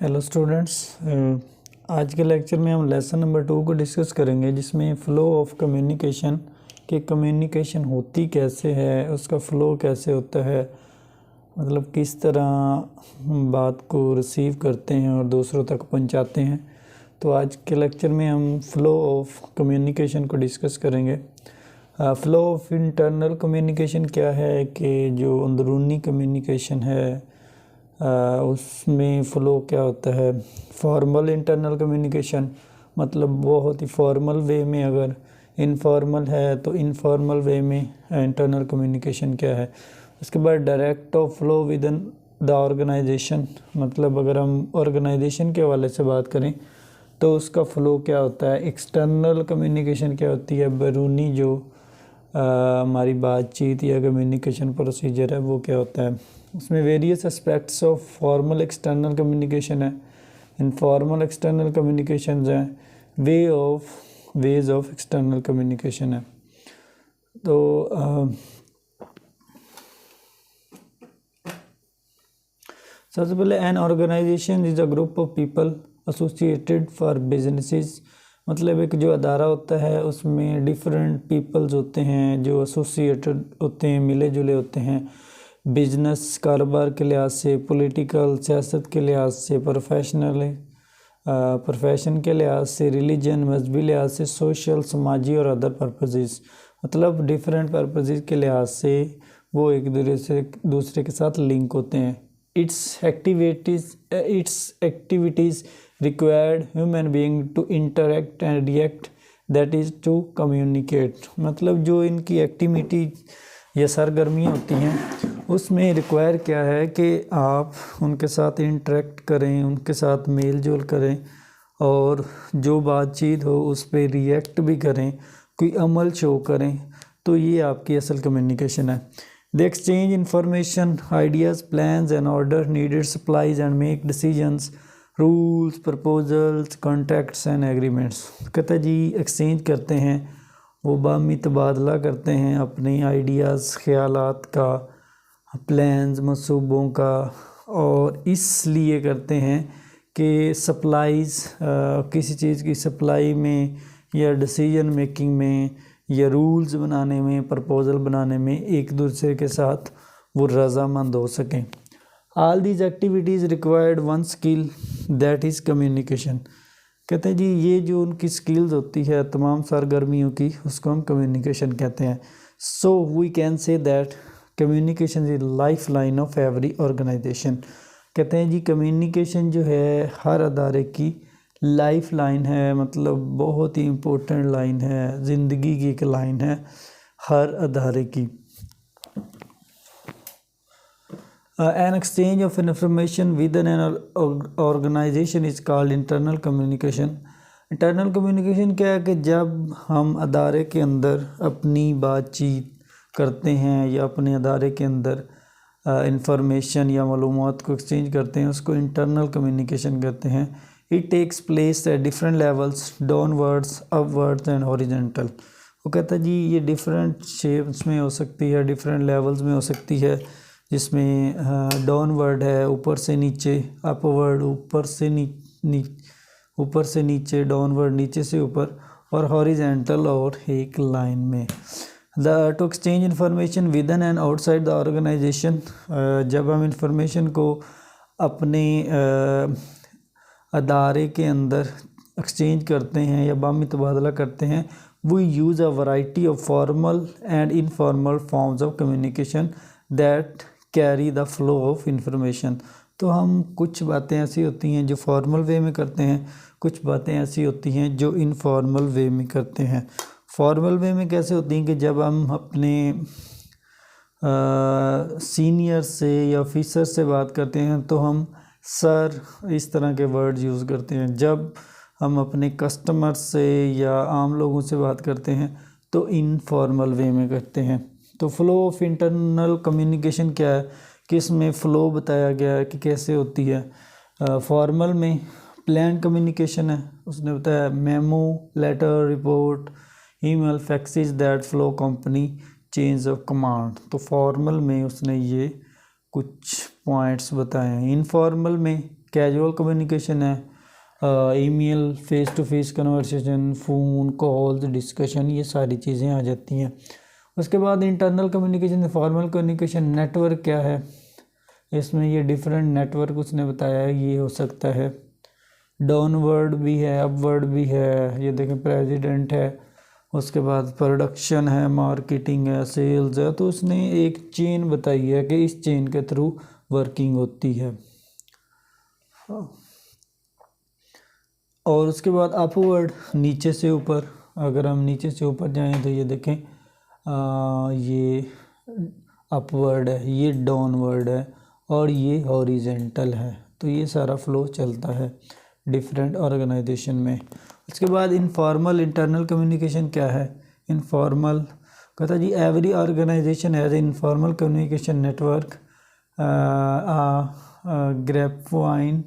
Hello students, आज के lecture में हम लेसन नंबर 2 को डिस्कस करेंगे, जिसमें फ़्लो ऑफ कम्युनिकेशन कि कम्युनिकेशन होती कैसे है, उसका फ़्लो कैसे होता है, मतलब किस तरह हम बात को रिसीव करते हैं और दूसरों तक पहुंचाते हैं। तो आज के लेक्चर में हम फ़्लो ऑफ कम्युनिकेशन को डिस्कस करेंगे। फ़्लो ऑफ इंटरनल कम्युनिकेशन क्या है कि जो अंदरूनी कम्युनिकेशन है उसमें फ़्लो क्या होता है। फॉर्मल इंटरनल कम्युनिकेशन मतलब बहुत ही फॉर्मल वे में, अगर इनफॉर्मल है तो इनफॉर्मल वे में इंटरनल कम्युनिकेशन क्या है। उसके बाद direct of flow within the organisation, मतलब अगर हम ऑर्गेनाइजेशन के हवाले से बात करें तो उसका फ़्लो क्या होता है। एक्सटर्नल कम्युनिकेशन क्या होती है, बैरूनी जो हमारी बातचीत या कम्युनिकेशन प्रोसीजर है वो क्या होता है। उसमें various aspects of formal external communication है, इनफॉर्मल एक्सटर्नल कम्युनिकेशन है, वेज ऑफ एक्सटर्नल कम्युनिकेशन है। तो सबसे पहले an organisation is a group of people associated for businesses, मतलब एक जो अदारा होता है उसमें डिफरेंट पीपल्स होते हैं जो एसोसिएटेड होते हैं, मिले जुले होते हैं बिजनेस कारोबार के लिहाज से, पॉलिटिकल सियासत के लिहाज से, प्रोफेशन के लिहाज से, रिलीजन मजहबी लिहाज से, सोशल समाजी और अदर पर्पसेस, मतलब डिफरेंट पर्पसेस के लिहाज से वो एक दूसरे के साथ लिंक होते हैं। It's activities required human being to interact and react, that is to communicate, मतलब जो इनकी एक्टिविटी या सरगर्मियाँ होती हैं उसमें रिक्वायर क्या है कि आप उनके साथ इंटरेक्ट करें, उनके साथ मेल जोल करें और जो बातचीत हो उस पर रिएक्ट भी करें, कोई अमल शो करें, तो ये आपकी असल कम्युनिकेशन है। They exchange information, ideas, plans and orders needed, supplies and make decisions, rules, proposals, contracts and agreements। कहता है जी एक्सचेंज करते हैं, वो बामी तबादला करते हैं अपने आइडियाज़ ख़यालात का, प्लान्स मंसूबों का, और इसलिए करते हैं कि सप्लाईज़ किसी चीज़ की सप्लाई में या डिसीजन मेकिंग में या रूल्स बनाने में, प्रपोज़ल बनाने में एक दूसरे के साथ वो रज़ामंद हो सकें। All these activities required one skill, that is communication. कहते हैं जी ये जो उनकी स्किल्स होती है तमाम सरगर्मियों की, उसको हम कम्युनिकेशन कहते हैं। So we can say that communication is life line of every organisation. कहते हैं जी कम्युनिकेशन जो है हर अदारे की लाइफ लाइन है, मतलब बहुत ही इम्पोर्टेंट लाइन है, ज़िंदगी की एक लाइन है हर अदारे की। An exchange of information within an organization is called internal communication। Internal communication क्या है कि जब हम अदारे के अंदर अपनी बातचीत करते हैं या अपने अदारे के अंदर इंफॉर्मेशन या मालूमात को एक्सचेंज करते हैं, उसको इंटरनल कम्युनिकेशन कहते हैं। It takes place at different levels, downwards, upwards and horizontal. वो कहता है जी ये डिफरेंट शेप्स में हो सकती है, डिफरेंट लेवल्स में हो सकती है, जिसमें डाउनवर्ड है ऊपर से नीचे, अपवर्ड ऊपर से नीचे, डाउनवर्ड नीचे से ऊपर, और हॉरिजेंटल और एक लाइन में। To exchange information within and outside the organisation, जब हम इंफॉर्मेशन को अपने अदारे के अंदर एक्सचेंज करते हैं या बामी तबादला करते हैं, we use a variety of formal and informal forms of communication that carry the flow of information. तो हम कुछ बातें ऐसी होती हैं जो फॉर्मल वे में करते हैं, कुछ बातें ऐसी होती हैं जो इनफॉर्मल वे में करते हैं। फॉर्मल वे में कैसे होती हैं कि जब हम अपने सीनियर से या ऑफिसर से बात करते हैं तो हम सर इस तरह के वर्ड यूज़ करते हैं। जब हम अपने कस्टमर से या आम लोगों से बात करते हैं तो इनफॉर्मल वे में करते हैं। तो फ्लो ऑफ इंटरनल कम्युनिकेशन क्या है कि इसमें फ़्लो बताया गया है कि कैसे होती है। फॉर्मल में प्लान कम्युनिकेशन है, उसने बताया memo, letter, report, email, faxes that flow company change of command. तो फॉर्मल में उसने ये कुछ पॉइंट्स बताए हैं। इनफॉर्मल में कैजुअल कम्युनिकेशन है, email, face to face conversation, phone calls, discussion, ये सारी चीज़ें आ जाती हैं। उसके बाद internal communication, formal communication, network क्या है, इसमें ये डिफरेंट नेटवर्क उसने बताया है, ये हो सकता है डाउनवर्ड भी है, अपवर्ड भी है, ये देखें प्रेसिडेंट है, उसके बाद प्रोडक्शन है, मार्केटिंग है, सेल्स है, तो उसने एक चेन बताई है कि इस चेन के थ्रू वर्किंग होती है। और उसके बाद अपवर्ड, नीचे से ऊपर, अगर हम नीचे से ऊपर जाएं तो ये देखें ये अपवर्ड है, ये डाउनवर्ड है और ये हॉरिजेंटल है। तो ये सारा फ्लो चलता है डिफरेंट ऑर्गेनाइजेशन में। उसके बाद इनफॉर्मल इंटरनल कम्युनिकेशन क्या है? इनफॉर्मल कहता जी every organisation has informal communication network grapevine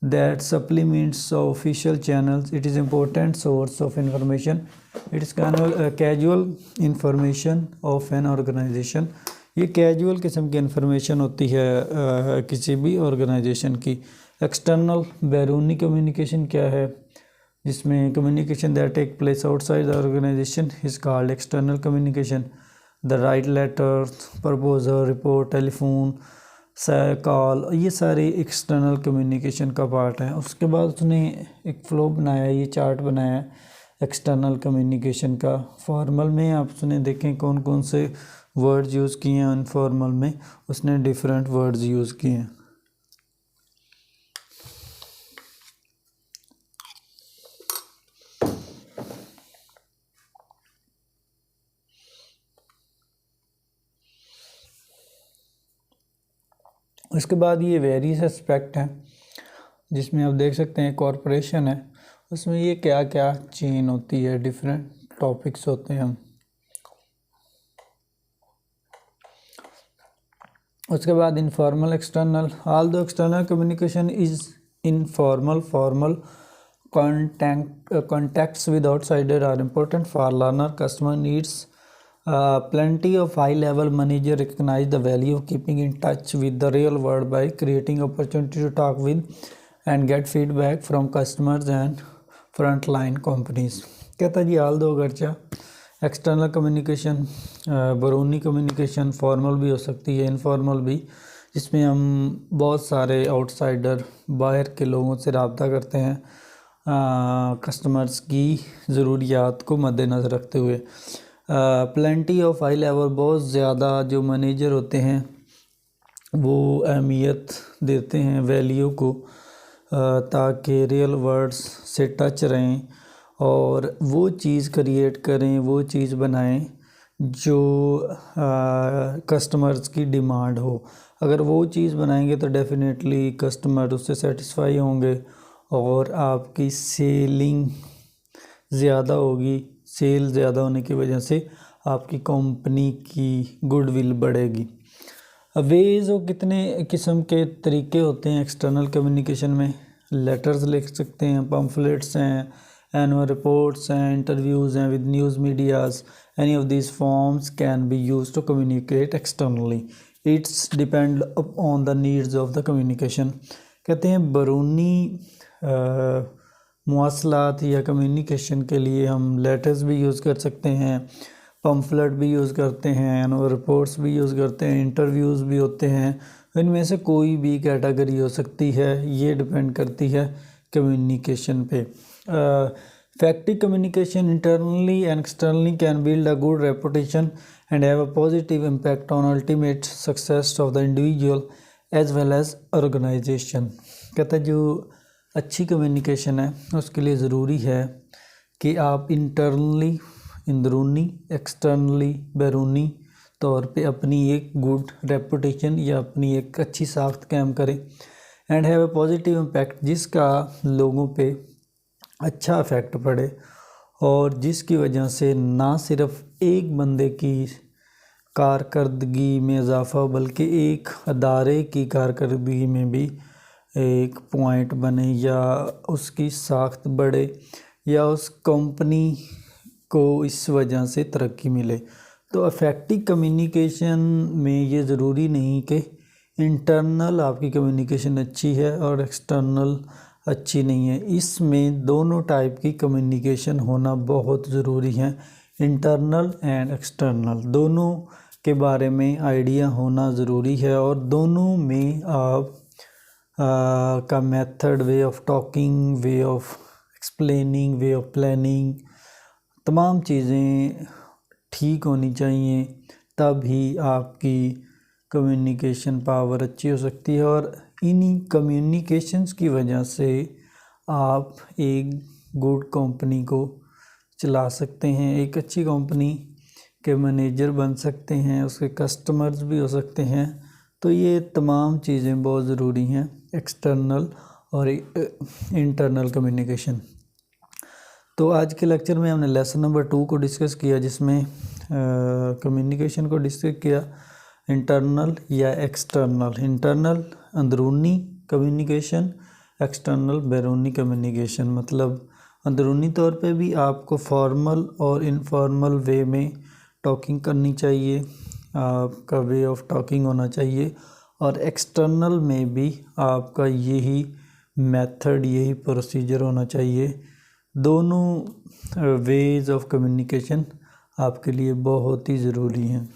that supplements official channels. It is important source of information. It is kind of casual information of an organization. ये casual किस्म की information होती है किसी भी ऑर्गेनाइजेशन की। एक्सटर्नल बैरूनी कम्युनिकेशन क्या है? जिसमें communication that take place outside the organisation is called external communication. The right letter, proposal, report, telephone call, ये सारे एक्सटर्नल कम्युनिकेशन का पार्ट है। उसके बाद उसने एक फ्लो बनाया, ये चार्ट बनाया है एक्सटर्नल कम्युनिकेशन का। फॉर्मल में आप उसने देखें कौन कौन से वर्ड्स यूज़ किए हैं, इनफॉर्मल में उसने डिफरेंट वर्ड्स यूज़ किए हैं। उसके बाद ये वेरियस एस्पेक्ट हैं, जिसमें आप देख सकते हैं कॉरपोरेशन है, उसमें ये क्या क्या चेन होती है, डिफरेंट टॉपिक्स होते हैं। उसके बाद informal external, all the external communication is informal, formal contacts with outsider are important for learner. Customer needs plenty of high level manager recognize the value of keeping in touch with the real world by creating opportunity to talk with and get feedback from customers and frontline companies. कहता जी all दो गर्चा external communication, बैरूनी communication formal भी हो सकती है, informal भी, जिसमें हम बहुत सारे आउटसाइडर बाहर के लोगों से रब्ता करते हैं कस्टमर्स की ज़रूरियात को मद्देनज़र रखते हुए। प्लेंटी ऑफ हाई लेवल, बहुत ज़्यादा जो मैनेजर होते हैं वो अहमियत देते हैं वैल्यू को, ताकि रियल वर्ड्स से टच रहें और वो चीज़ क्रिएट करें, वो चीज़ बनाएं जो कस्टमर्स की डिमांड हो। अगर वो चीज़ बनाएंगे तो डेफिनेटली कस्टमर उससे सेटिस्फाई होंगे और आपकी सेलिंग ज़्यादा होगी। सेल ज़्यादा होने की वजह से आपकी कंपनी की गुडविल बढ़ेगी। वेज और कितने किस्म के तरीके होते हैं एक्सटर्नल कम्युनिकेशन में? लेटर्स लिख सकते हैं, पम्फलेट्स हैं, एनुअल रिपोर्ट्स हैं, इंटरव्यूज़ हैं with news medias. Any of this forms can be use to communicate externally. It's depend on the needs of the communication. कहते हैं बैरूनी मवासलात या कम्युनिकेशन के लिए हम लेटर्स भी यूज़ कर सकते हैं, पम्फलेट भी यूज़ करते हैं, एनुअल रिपोर्ट्स भी यूज़ करते हैं, इंटरव्यूज़ भी होते हैं। इनमें से कोई भी कैटेगरी हो सकती है, ये डिपेंड करती है कम्युनिकेशन पे। Effective communication internally and externally can build a good reputation and have a positive impact on ultimate success of the individual as well as organisation. कहता है जो अच्छी कम्युनिकेशन है उसके लिए ज़रूरी है कि आप इंटरनली अंदरूनी, एक्सटर्नली बैरूनी तौर पे अपनी एक गुड रेपुटेशन या अपनी एक अच्छी साख्त कायम करें and have a positive impact, जिसका लोगों पे अच्छा इफ़ेक्ट पड़े और जिसकी वजह से ना सिर्फ एक बंदे की कारकर्दगी में इजाफ़ा बल्कि एक अदारे की कारकर्दगी में भी एक पॉइंट बने या उसकी साख्त बढ़े या उस कंपनी को इस वजह से तरक्की मिले। तो इफ़ेक्टिव कम्युनिकेशन में ये ज़रूरी नहीं कि इंटरनल आपकी कम्युनिकेशन अच्छी है और एक्सटर्नल अच्छी नहीं है। इसमें दोनों टाइप की कम्युनिकेशन होना बहुत ज़रूरी है। इंटरनल एंड एक्सटर्नल दोनों के बारे में आइडिया होना ज़रूरी है और दोनों में आप का method, way of talking, way of explaining, way of planning, तमाम चीज़ें ठीक होनी चाहिए, तभी आपकी कम्युनिकेशन पावर अच्छी हो सकती है। और इन्हीं कम्युनिकेशंस की वजह से आप एक गुड कंपनी को चला सकते हैं, एक अच्छी कंपनी के मैनेजर बन सकते हैं, उसके कस्टमर्स भी हो सकते हैं। तो ये तमाम चीज़ें बहुत ज़रूरी हैं, एक्सटर्नल और इंटरनल कम्युनिकेशन। तो आज के लेक्चर में हमने लेसन नंबर 2 को डिस्कस किया, जिसमें कम्युनिकेशन को डिस्कस किया इंटरनल या एक्सटर्नल। इंटरनल अंदरूनी कम्युनिकेशन, एक्सटर्नल बैरूनी कम्युनिकेशन। मतलब अंदरूनी तौर पे भी आपको फॉर्मल और इनफॉर्मल वे में टॉकिंग करनी चाहिए, आपका वे ऑफ टॉकिंग होना चाहिए, और एक्सटर्नल में भी आपका यही मेथड, यही प्रोसीजर होना चाहिए। दोनों वेज ऑफ कम्युनिकेशन आपके लिए बहुत ही ज़रूरी हैं।